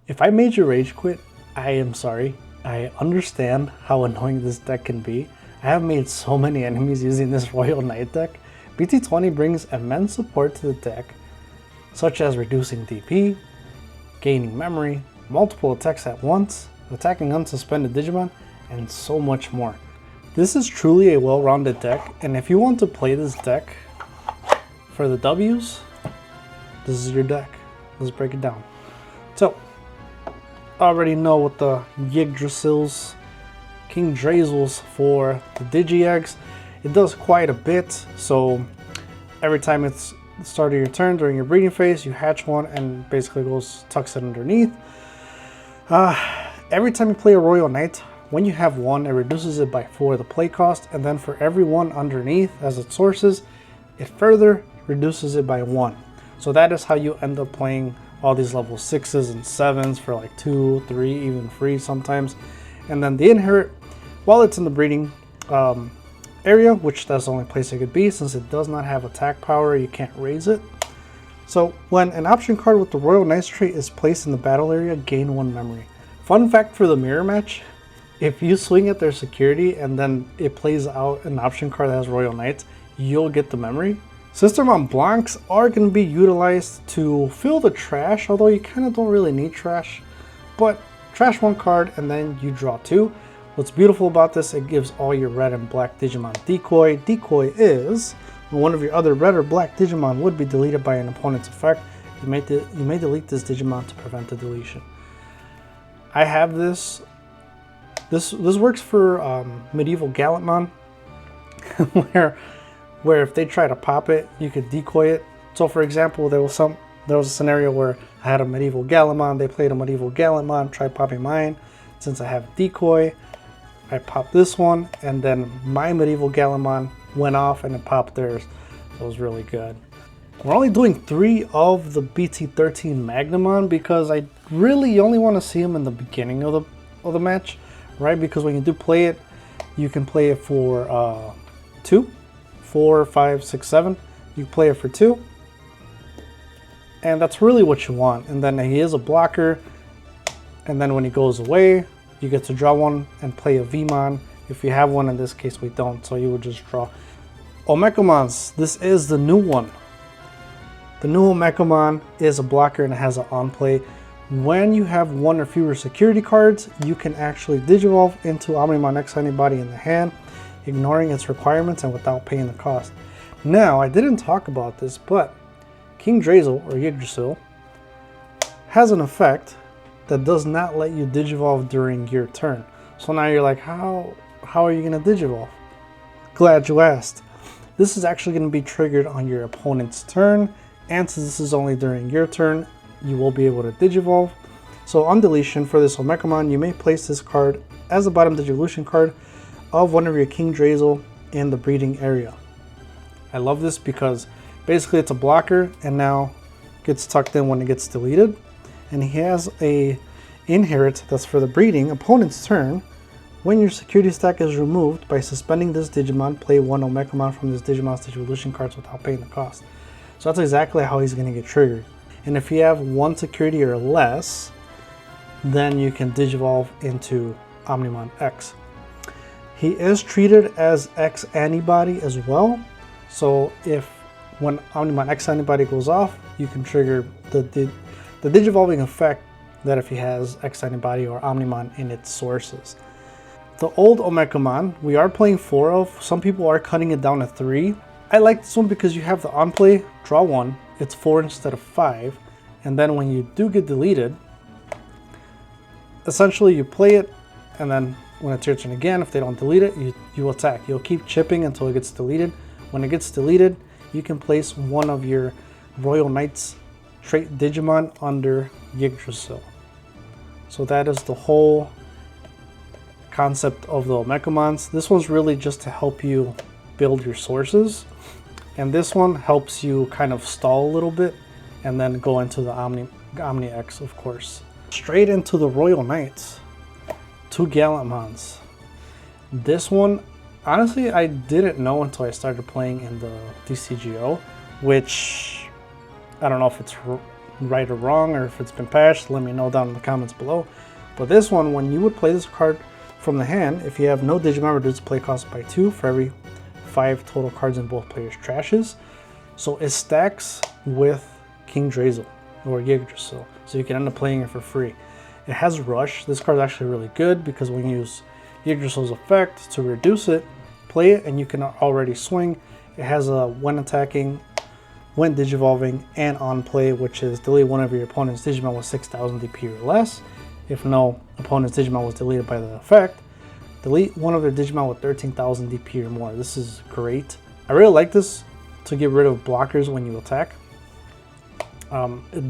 If I made you rage quit, I am sorry. I understand how annoying this deck can be. I have made so many enemies using this Royal Knight deck. BT20 brings immense support to the deck, such as reducing DP, gaining memory, multiple attacks at once, attacking unsuspended Digimon, and so much more. This is truly a well-rounded deck, and if you want to play this deck for the W's, this is your deck. Let's break it down. So, already know what the Yggdrasils, Kingdrazils for the Digi-Eggs. It does quite a bit, so every time it's the start of your turn during your breeding phase, you hatch one and basically tucks it underneath. Every time you play a Royal Knight, when you have one, it reduces it by 4 the play cost, and then for every one underneath as it sources, it further reduces it by 1. So that is how you end up playing all these level 6s and 7s for like 2, 3, even free sometimes. And then the Inherit, while it's in the breeding area, which that's the only place it could be since it does not have attack power, you can't raise it. So when an option card with the Royal Knights trait is placed in the battle area, gain 1 memory. Fun fact for the mirror match, if you swing at their security and then it plays out an option card that has Royal Knights, you'll get the memory. Sister Mont Blancs are going to be utilized to fill the trash, although you kind of don't really need trash. But trash 1 card and then you draw 2. What's beautiful about this, it gives all your red and black Digimon decoy. Decoy is when one of your other red or black Digimon would be deleted by an opponent's effect. You may delete this Digimon to prevent the deletion. I have this. This works for Medieval Gallantmon, where if they try to pop it, you could decoy it. So for example, there was a scenario where I had a Medieval Gallantmon, they played a Medieval Gallantmon, tried popping mine. Since I have decoy, I popped this one, and then my Medieval Gallantmon went off and it popped theirs. So it was really good. We're only doing 3 of the BT13 Magnamon because I really only want to see them in the beginning of the match, right? Because when you do play it, you can play it for 2, 4, 5, 6, 7. You play it for 2, and that's really what you want. And then he is a blocker, and then when he goes away, you get to draw 1 and play a VMon. If you have one, in this case we don't, so you would just draw. Omekamons, this is the new one. The new Omekamon is a blocker and it has an on play. When you have 1 or fewer security cards, you can actually Digivolve into Omnimon X Antibody in the hand, ignoring its requirements and without paying the cost. Now, I didn't talk about this, but Kingdrasil or Yggdrasil has an effect that does not let you Digivolve during your turn. So now you're like, how are you going to Digivolve? Glad you asked. This is actually going to be triggered on your opponent's turn, and since this is only during your turn, you will be able to Digivolve. So on deletion for this Omekamon, you may place this card as a bottom Digivolution card of one of your Kingdrasil in the breeding area. I love this because basically it's a blocker and now gets tucked in when it gets deleted. And he has a Inherit that's for the breeding opponent's turn. When your security stack is removed, by suspending this Digimon, play 1 Omekamon from this Digimon's Digivolution cards without paying the cost. So that's exactly how he's going to get triggered. And if you have 1 security or less, then you can Digivolve into Omnimon X. He is treated as X Antibody as well. So when Omnimon X Antibody goes off, you can trigger the Digivolving effect that if he has X Antibody or Omnimon in its sources. The old Omekamon, we are playing 4 of. Some people are cutting it down to 3. I like this one because you have the on play, draw 1, it's 4 instead of 5, and then when you do get deleted, essentially you play it, and then when it's your turn again, if they don't delete it, you attack. You'll keep chipping until it gets deleted. When it gets deleted, you can place 1 of your Royal Knights trait Digimon under Yggdrasil. So that is the whole concept of the Omekamons. This one's really just to help you build your sources, and this one helps you kind of stall a little bit and then go into the Omni X, of course. Straight into the Royal Knights, 2 Gallantmons. This one, honestly, I didn't know until I started playing in the DCGO, which I don't know if it's right or wrong, or if it's been patched, let me know down in the comments below. But this one, when you would play this card from the hand, if you have no Digimon, reduce the play cost by 2 for every 5 total cards in both players' trashes. So it stacks with King Drasil or Yggdrasil, so you can end up playing it for free. It has Rush. This card is actually really good because when you use Yggdrasil's effect to reduce it, play it, and you can already swing. It has a when attacking, when digivolving, and on play, which is delete one of your opponent's Digimon with 6,000 DP or less. If no opponent's Digimon was deleted by the effect, delete one of their Digimon with 13,000 DP or more. This is great. I really like this to get rid of blockers when you attack. It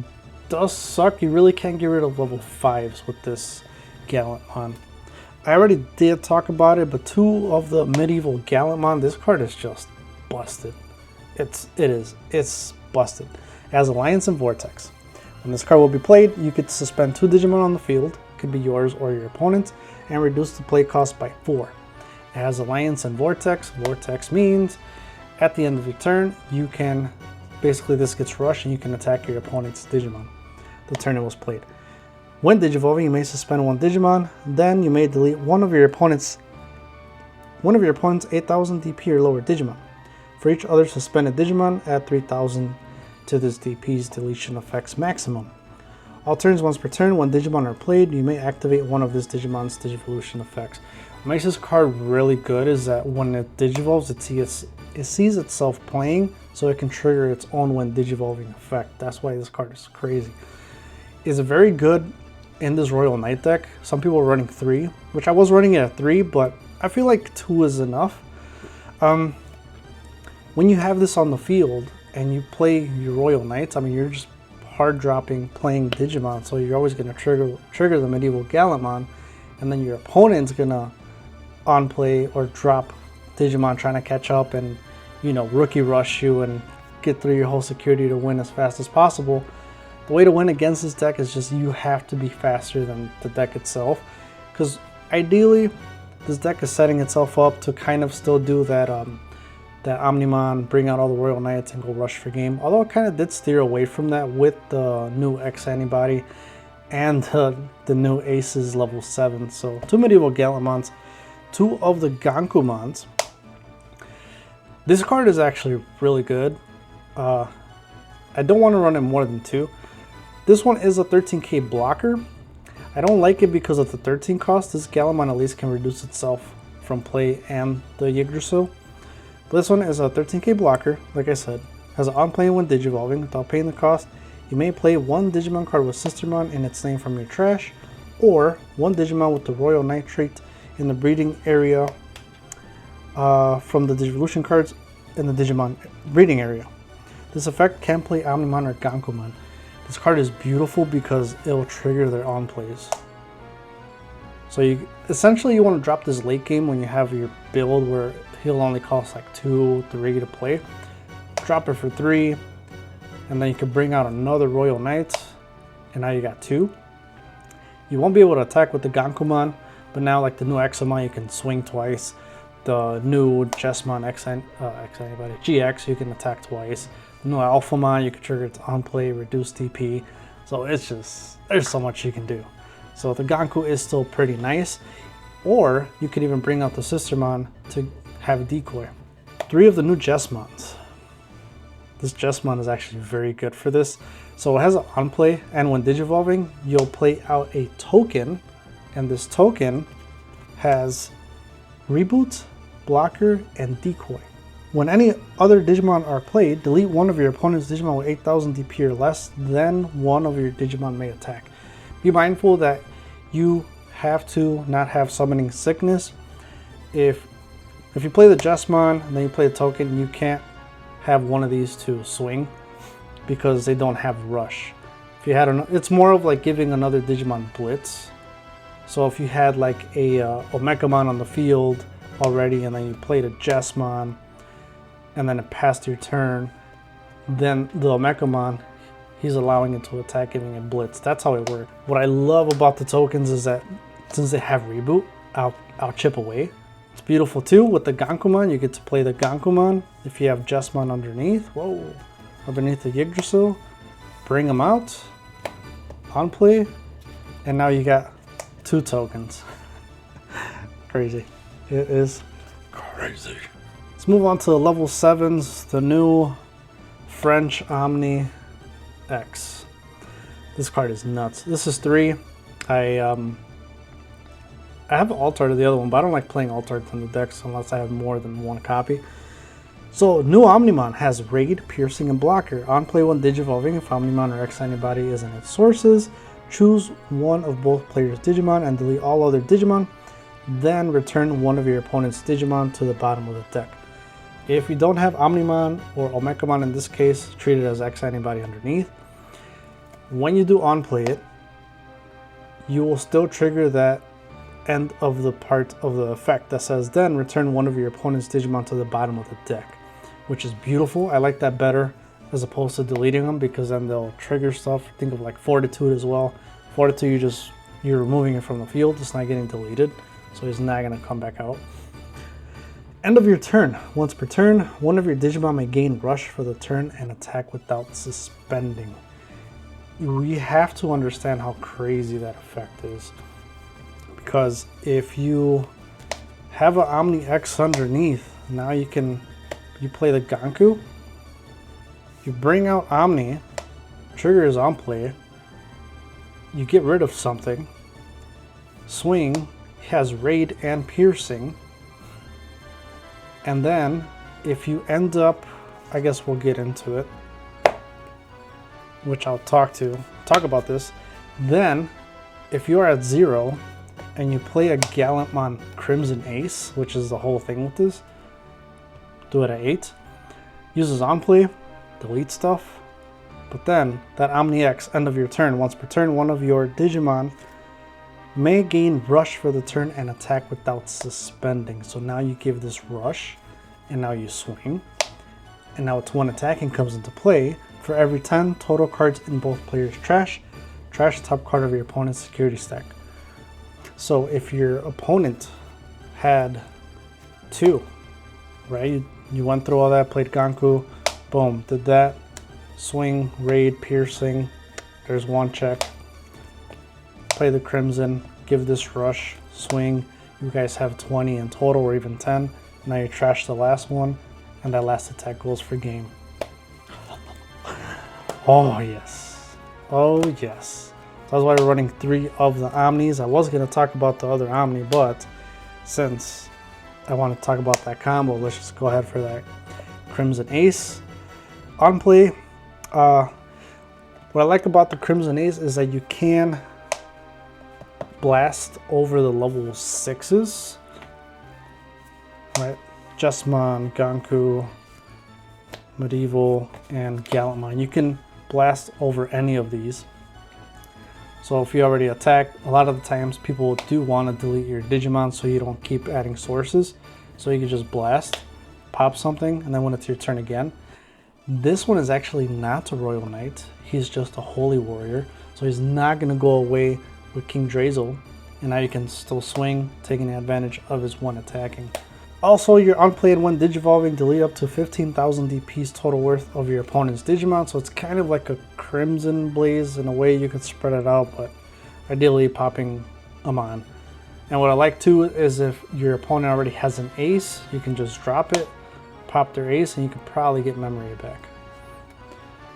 does suck. You really can't get rid of level 5s with this Gallantmon. I already did talk about it, but 2 of the medieval Gallantmon, this card is just busted. It's busted. It has Alliance and Vortex. When this card will be played, you could suspend 2 Digimon on the field, could be yours or your opponent's, and reduce the play cost by 4. It has Alliance and Vortex. Vortex means at the end of your turn, you can, basically this gets rushed and you can attack your opponent's Digimon the turn it was played. When digivolving, you may suspend 1 Digimon, then you may delete one of your opponent's 8,000 DP or lower Digimon. For each other suspended Digimon, add 3,000 to this DP's deletion effects maximum. All turns once per turn, when Digimon are played, you may activate one of this Digimon's Digivolution effects. What makes this card really good is that when it digivolves, it sees itself playing, so it can trigger its own when digivolving effect. That's why this card is crazy. It's very good in this Royal Knight deck. Some people are running 3, which I was running it at 3, but I feel like 2 is enough. When you have this on the field and you play your Royal Knights, I mean, you're just hard dropping playing Digimon, so you're always going to trigger the medieval Gallantmon, and then your opponent's going to on play or drop Digimon trying to catch up and, you know, rookie rush you and get through your whole security to win as fast as possible. The way to win against this deck is just you have to be faster than the deck itself, because ideally this deck is setting itself up to kind of still do that that Omnimon, bring out all the Royal Knights and go rush for game. Although it kind of did steer away from that with the new X Antibody and the new Aces level 7. So 2 medieval Gallantmons, 2 of the Gankumons. This card is actually really good. I don't want to run it more than 2. This one is a 13k blocker. I don't like it because of the 13 cost. This Gallantmon at least can reduce itself from play and the Yggdrasil. This one is a 13k blocker, like I said. Has an on-play when digivolving without paying the cost. You may play 1 Digimon card with Sistermon in its name from your trash, or 1 Digimon with the Royal Knight trait in the breeding area from the Digivolution cards in the Digimon breeding area. This effect can play Omnimon or Gankumon. This card is beautiful because it will trigger their on plays. So you essentially want to drop this late game when you have your build where he'll only cost like 2, 3 to play. Drop it for 3, and then you can bring out another Royal Knight, and now you got 2. You won't be able to attack with the Gankumon, but now like the new Examon, you can swing twice. The new Jesmon X-Antibody GX, you can attack twice. The new Alphamon, you can trigger its on play, reduce DP. So it's just, there's so much you can do. So the Ganku is still pretty nice. Or you could even bring out the Sistermon to have a decoy. 3 of the new Jesmons. This Jesmon is actually very good for this. So it has an on play, and when digivolving, you'll play out a token, and this token has reboot, blocker, and decoy. When any other Digimon are played, delete one of your opponent's Digimon with 8,000 DP or less, then one of your Digimon may attack. Be mindful that you have to not have Summoning Sickness. If you play the Jesmon and then you play the token, you can't have one of these to swing because they don't have Rush. If you had it's more of like giving another Digimon Blitz. So if you had like a Omekamon on the field already, and then you played a Jesmon, and then it passed your turn, then the Omekamon, he's allowing it to attack, giving it Blitz. That's how it works. What I love about the tokens is that since they have Reboot, I'll chip away. It's beautiful too. With the Gankumon, you get to play the Gankumon if you have Jesmon underneath. Whoa, underneath the Yggdrasil. bring them out, on play, and now you got 2 tokens. Crazy. It is crazy. Let's move on to the level 7s, the new French Omni X. This card is nuts. This is 3. I have Altar to the other one, but I don't like playing Altar in the decks unless I have more than 1 copy. So, new Omnimon has Raid, Piercing, and Blocker. On play when Digivolving, if Omnimon or X Anybody is in its sources, choose one of both players' Digimon and delete all other Digimon. Then return one of your opponent's Digimon to the bottom of the deck. If you don't have Omnimon or Omekamon in this case, treat it as X Anybody underneath. When you do on play it, you will still trigger that end of the part of the effect that says then return one of your opponent's Digimon to the bottom of the deck, which is beautiful. I like that better as opposed to deleting them, because then they'll trigger stuff. Think of like Fortitude as well. Fortitude, you're removing it from the field, it's not getting deleted, so it's not going to come back out. End of your turn. Once per turn, one of your Digimon may gain Rush for the turn and attack without suspending. We have to understand how crazy that effect is, because if you have an Omni X underneath, now you play the Ganku, you bring out Omni, trigger is on play, you get rid of something, swing, has Raid and Piercing, and then if you end up, I guess we'll get into it, which I'll talk about this, then if you are at 0 and you play a Gallantmon Crimson Ace, which is the whole thing with this, do it at 8, uses on play, delete stuff, but then that Omni X, end of your turn, once per turn, one of your Digimon may gain Rush for the turn and attack without suspending. So now you give this Rush, and now you swing, and now it's 1 attacking comes into play. For every 10 total cards in both players' trash the top card of your opponent's security stack. So if your opponent had 2, right, you went through all that, played Ganku, boom, did that, swing, Raid, Piercing, there's 1 check, play the Crimson, give this Rush, swing, you guys have 20 in total or even 10, now you trash the last one, and that last attack goes for game. Oh yes, oh yes. That's why we're running 3 of the Omnis. I was going to talk about the other Omni, but since I want to talk about that combo, let's just go ahead for that Crimson Ace. On play, what I like about the Crimson Ace is that you can blast over the level 6s, right? Jessamon, Ganku, Medieval, and Gallantmon. You can blast over any of these. So if you already attack, a lot of the times people do want to delete your Digimon so you don't keep adding sources. So you can just blast, pop something, and then when it's your turn again. This one is actually not a Royal Knight. He's just a Holy Warrior. So he's not going to go away with King Drazel. And now you can still swing, taking advantage of his 1 attacking. Also, you're unplayed when Digivolving, delete up to 15,000 DPs total worth of your opponent's Digimon. So it's kind of like a Crimson Blaze in a way. You could spread it out, but ideally popping them on. And what I like too is if your opponent already has an ace, you can just drop it, pop their ace, and you can probably get memory back.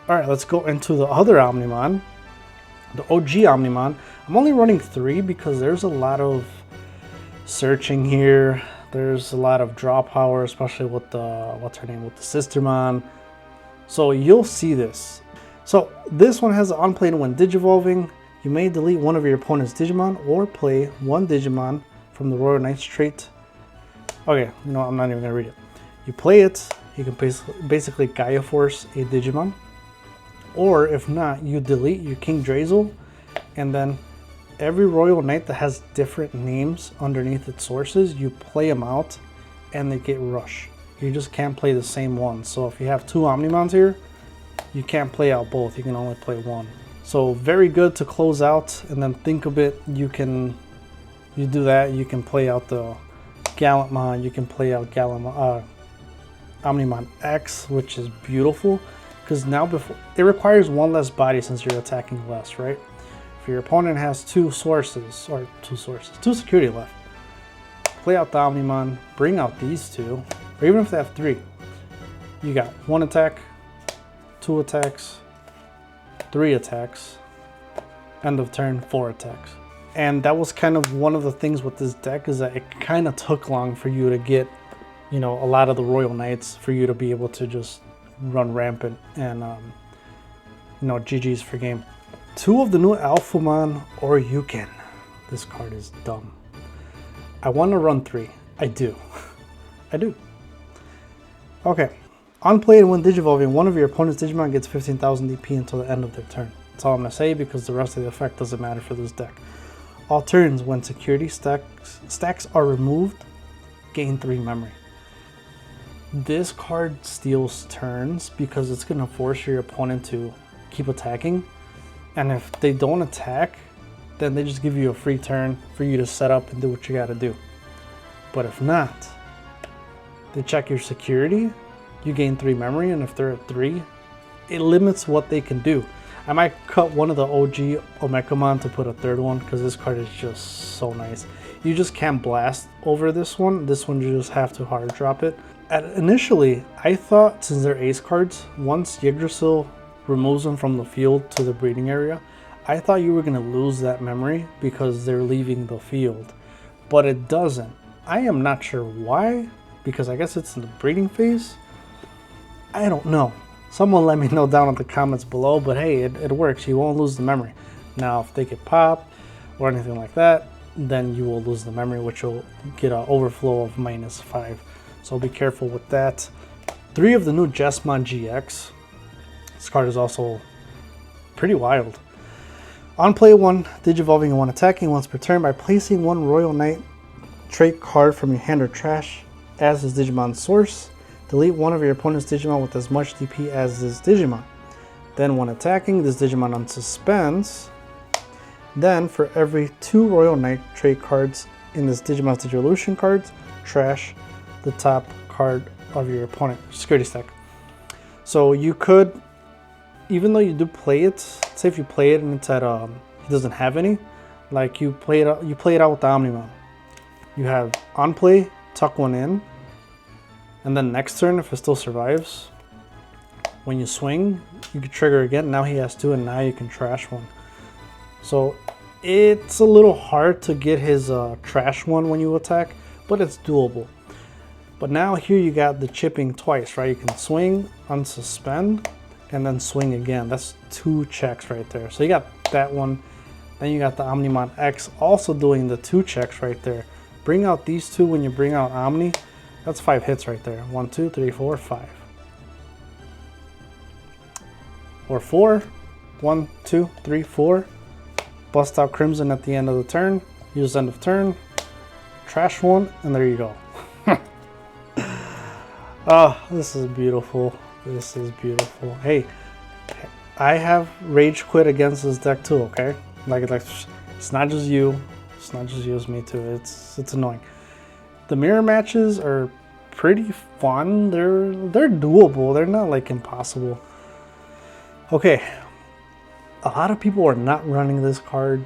Alright, let's go into the other Omnimon, the OG Omnimon. I'm only running 3 because there's a lot of searching here. There's a lot of draw power, especially with the, with the Sistermon. So you'll see this. So this one has unplayed when Digivolving. You may delete one of your opponent's Digimon or play 1 Digimon from the Royal Knights trait. Okay, you know, I'm not even gonna read it. You play it, you can basically Gaia Force a Digimon. Or if not, you delete your King Drazel, and then every Royal Knight that has different names underneath its sources, you play them out and they get Rush. You just can't play the same one. So if you have 2 Omnimons here, you can't play out both, you can only play 1. So very good to close out, and then think of it, you do that, you can play out the Gallantmon, you can play out Omnimon X, which is beautiful, because now before it requires one less body since you're attacking less, right? If your opponent has two security left, play out the Omnimon, bring out these two, or even if they have three, you got one attack, two attacks, three attacks, end of turn, four attacks. And that was kind of one of the things with this deck, is that it kind of took long for you to get, you know, a lot of the Royal Knights for you to be able to just run rampant and, you know, GG's for game. Two of the new Alphamon Oryuken. This card is dumb. I want to run three. I do. I do. Okay. On play and when Digivolving, one of your opponent's Digimon gets 15,000 DP until the end of their turn. That's all I'm going to say, because the rest of the effect doesn't matter for this deck. All turns, when security stacks are removed, gain 3 memory. This card steals turns because it's going to force your opponent to keep attacking. And if they don't attack, then they just give you a free turn for you to set up and do what you got to do. But if not, they check your security, you gain 3 memory, and if they're at 3, it limits what they can do. I might cut one of the OG Omegamon to put a third one, because this card is just so nice. You just can't blast over this one. This one you just have to hard drop it. Initially, I thought, since they're ace cards, once Yggdrasil removes them from the field to the breeding area, I thought you were going to lose that memory because they're leaving the field. But it doesn't. I am not sure why, because I guess it's in the breeding phase. I don't know. Someone let me know down in the comments below, but hey, it works. You won't lose the memory. Now, if they get popped or anything like that, then you will lose the memory, which will get an overflow of -5. So be careful with that. 3 of the new Jessamon GX. This card is also pretty wild. On play 1, Digivolving and 1 attacking once per turn by placing 1 Royal Knight trait card from your hand or trash as his Digimon source. Delete one of your opponent's Digimon with as much DP as this Digimon. Then when attacking, this Digimon unsuspends. Then for every 2 Royal Knight trait cards in this Digimon's Digivolution cards, trash the top card of your opponent security stack. So you could, even though you do play it, say if you play it and it's at he doesn't have any, like you play it out with the Omnimon. You have on play, tuck one in, and then next turn, if it still survives, when you swing, you can trigger again. Now he has 2, and now you can trash one. So it's a little hard to get his trash one when you attack, but it's doable. But now here you got the chipping twice, right? You can swing, unsuspend, and then swing again. That's 2 checks right there. So you got that one. Then you got the Omnimon X also doing the 2 checks right there. Bring out these 2 when you bring out Omni. That's 5 hits right there. 1, 2, 3, 4, 5. Or 4. 1, 2, 3, 4. Bust out Crimson at the end of the turn. Use end of turn. Trash one, and there you go. Oh, this is beautiful. This is beautiful. Hey, I have rage quit against this deck too, okay? Like it's not just you. It's not just you, it's me too. It's annoying. The mirror matches are pretty fun. They're doable. They're not like impossible. Okay. A lot of people are not running this card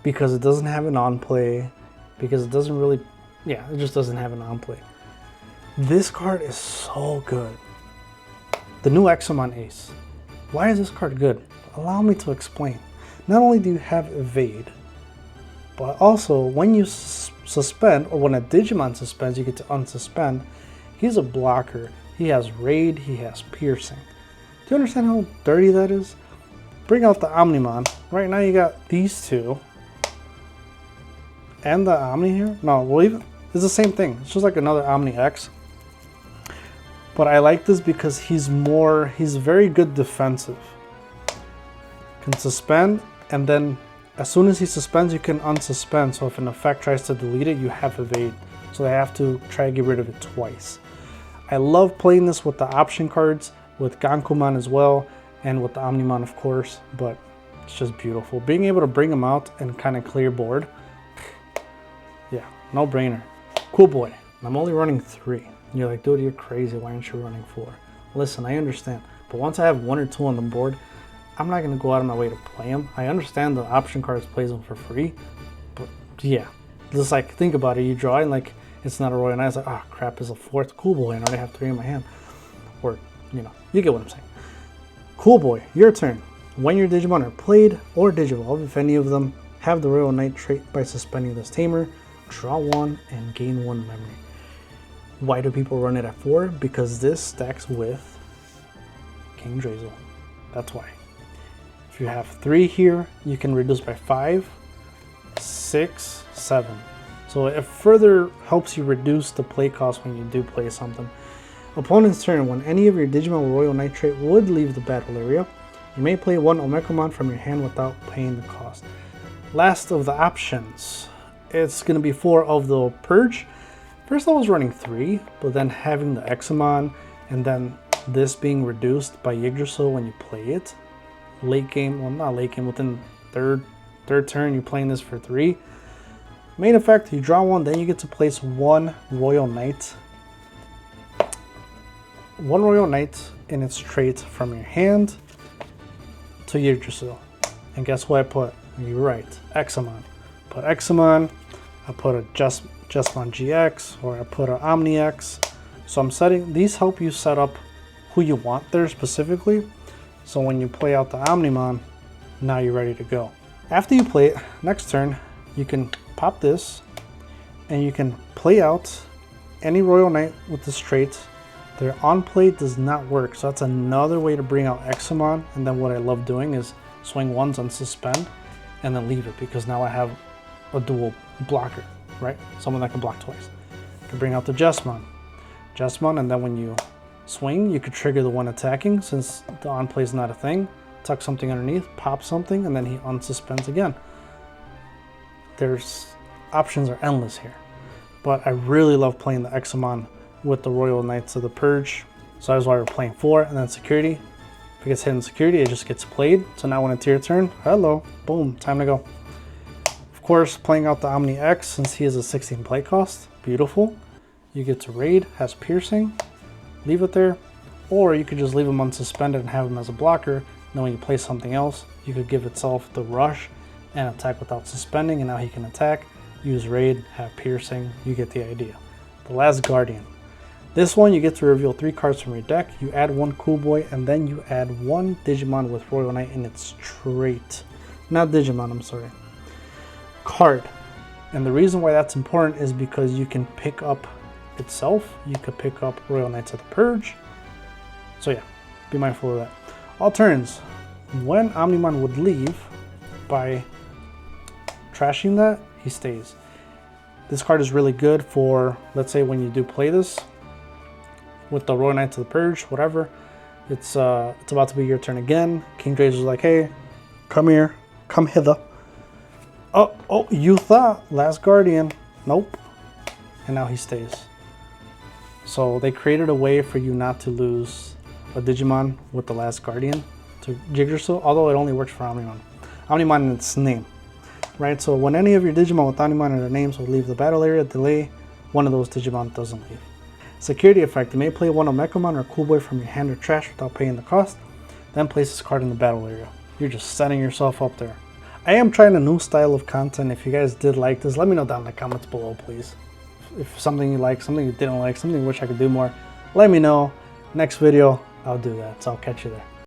because it doesn't have an on play, because it doesn't really, it just doesn't have an on play. This card is so good. The new Exomon Ace. Why is this card good? Allow me to explain. Not only do you have evade, but also when you suspend, or when a Digimon suspends, you get to unsuspend. He's a blocker. He has raid, he has piercing. Do you understand how dirty that is? Bring out the Omnimon. Right now you got these 2. And the Omni here. No, we'll even, it's the same thing. It's just like another Omni X. But I like this because he's very good defensive. Can suspend, and then as soon as he suspends, you can unsuspend. So if an effect tries to delete it, you have evade. So they have to try to get rid of it twice. I love playing this with the option cards, with Gankumon as well, and with the Omnimon, of course. But it's just beautiful. Being able to bring them out and kind of clear board. Yeah, no brainer. Cool boy. I'm only running 3. And you're like, dude, you're crazy. Why aren't you running 4? Listen, I understand. But But once I have 1 or 2 on the board, I'm not going to go out of my way to play them. I understand the option cards plays them for free, but yeah, just like think about it. You draw and like it's not a Royal Knight. It's like, oh crap, it's a 4th Cool Boy and I already have 3 in my hand. Or, you know, you get what I'm saying. Cool Boy, your turn. When your Digimon are played or Digivolve, if any of them have the Royal Knight trait by suspending this tamer, draw 1 and gain 1 memory. Why do people run it at 4? Because this stacks with King Drazel. That's why. If you have 3 here, you can reduce by 5, 6, 7. So it further helps you reduce the play cost when you do play something. Opponent's turn. When any of your Digimon with Royal Knight trait would leave the battle area, you may play 1 Omekamon from your hand without paying the cost. Last of the options, it's going to be 4 of the Purge. First I was running 3, but then having the Examon and then this being reduced by Yggdrasil when you play it. Late game, well not late game, within third turn you're playing this for 3. Main effect, you draw 1, then you get to place 1 Royal Knight. 1 Royal Knight in its trait from your hand to Yggdrasil. And guess what I put? You're right, Examon. Put Examon, I put a Jessamon GX, or I put an Omni X. So I'm setting, these help you set up who you want there specifically. So when you play out the Omnimon, now you're ready to go. After you play it, next turn, you can pop this and you can play out any Royal Knight with this trait. Their on play does not work, so that's another way to bring out Examon. And then what I love doing is swing 1s on suspend and then leave it, because now I have a dual blocker, right? Someone that can block twice. I can bring out the Jessamon, and then when you swing, you could trigger the one attacking since the on play is not a thing. Tuck something underneath, pop something, and then he unsuspends again. There's options are endless here, but I really love playing the Examon with the Royal Knights of the Purge. So that's why we're playing 4, and then security. If it gets hit in security, it just gets played. So now when it's your turn, hello, boom, time to go. Of course, playing out the Omni X, since he has a 16 play cost, beautiful. You get to raid, has piercing, leave it there, or you could just leave him unsuspended and have him as a blocker. Then when you play something else, you could give itself the rush and attack without suspending, and now he can attack, use raid, have piercing. You get the idea. The Last Guardian. This one, you get to reveal 3 cards from your deck, you add 1 Cool Boy, and then you add 1 Digimon with Royal Knight in its trait. Not Digimon, I'm sorry. Card. And the reason why that's important is because you can pick up itself, you could pick up Royal Knights of the Purge. So yeah, be mindful of that. All turns. When Omnimon would leave by trashing that, he stays. This card is really good for, let's say when you do play this with the Royal Knights of the Purge, whatever, it's about to be your turn again. King Drazel is like, hey, come here, come hither. Oh, you thought Last Guardian. Nope. And now he stays. So they created a way for you not to lose a Digimon with the Last Guardian to Yggdrasil, although it only works for Omnimon. Omnimon in its name, right? So when any of your Digimon with Omnimon in their names will leave the battle area, delay, one of those Digimon doesn't leave. Security effect, you may play 1 Omekamon or Cool Boy from your hand or trash without paying the cost, then place this card in the battle area. You're just setting yourself up there. I am trying a new style of content. If you guys did like this, let me know down in the comments below, please. If something you like, something you didn't like, something you wish I could do more, let me know. Next video, I'll do that. So I'll catch you there.